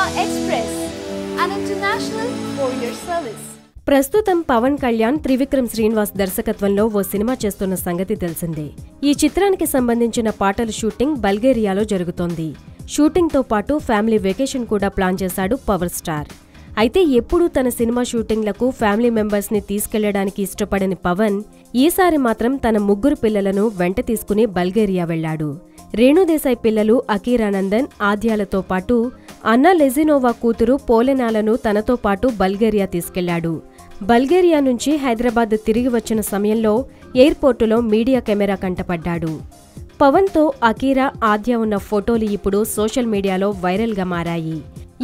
Express, an international courier service. ప్రస్తుతం పవన్ కళ్యాణ్ త్రివిక్రమ్ శ్రీనివాస్ దర్శకత్వంలో ఓ cinema చేస్తున్న సంగతి తెలిసిందే. ఈ చిత్రానికి సంబంధించిన పాటల షూటింగ్ బల్గేరియాలో జరుగుతోంది. షూటింగ్తో పాటు ఫ్యామిలీ వెకేషన్ కూడా ప్లాన్ చేశాడు పవర్ స్టార్. అయితే ఎప్పుడూ తన సినిమా షూటింగ్లకు ఫ్యామిలీ మెంబర్స్ని తీసుకెళ్లడానికి ఇష్టపడని పవన్ ఈసారి మాత్రం తన 3 పిల్లలను వెంట తీసుకుని బల్గేరియా వెళ్లాడు. రేణుదేశాయ్ పిల్లలు అకీరానందన్, ఆద్యాలతో పాటు అన్నా లెజినోవా కూతురు పోలెనాలను తనతో పాటు బల్గేరియా తీసుకెళ్లాడు. బల్గేరియా నుంచి హైదరాబాద్ తిరిగి వచ్చిన సమయంలో ఎయిర్పోర్టులో మీడియా కెమెరా కంటపడ్డాడు. పవన్తో అకీరా, ఆద్య ఉన్న ఫోటోలు ఇప్పుడు సోషల్ మీడియాలో వైరల్గా మారాయి.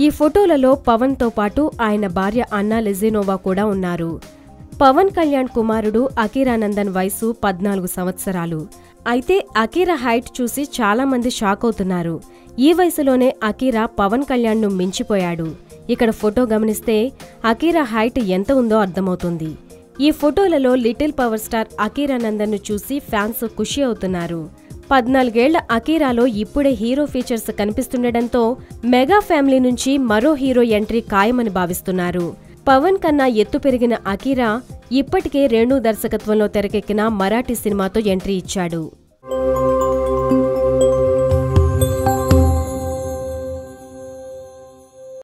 ఈ ఫోటోలలో పవన్తో పాటు ఆయన భార్య అన్నా లెజినోవా కూడా ఉన్నారు. పవన్ కళ్యాణ్ కుమారుడు అకీరానందన్ వయసు 14 సంవత్సరాలు. అయితే అకీరా హైట్ చూసి చాలా మంది షాక్ అవుతున్నారు. ఈ వయసులోనే అకీరా పవన్ కళ్యాణ్ను మించిపోయాడు. ఇక్కడ ఫోటో గమనిస్తే అకీరా హైట్ ఎంత ఉందో అర్థమవుతుంది. ఈ ఫోటోలలో లిటిల్ పవర్ స్టార్ అకీరానందన్ను చూసి ఫ్యాన్స్ ఖుషి అవుతున్నారు. 14 ఏళ్ల అకీరాలో ఇప్పుడే హీరో ఫీచర్స్ కనిపిస్తుండటంతో మెగా ఫ్యామిలీ నుంచి మరో హీరో ఎంట్రీ ఖాయమని భావిస్తున్నారు. పవన్ కన్నా ఎత్తు పెరిగిన అకీరా ఇప్పటికే రేణు దర్శకత్వంలో తెరకెక్కిన మరాఠీ సినిమాతో ఎంట్రీ ఇచ్చాడు.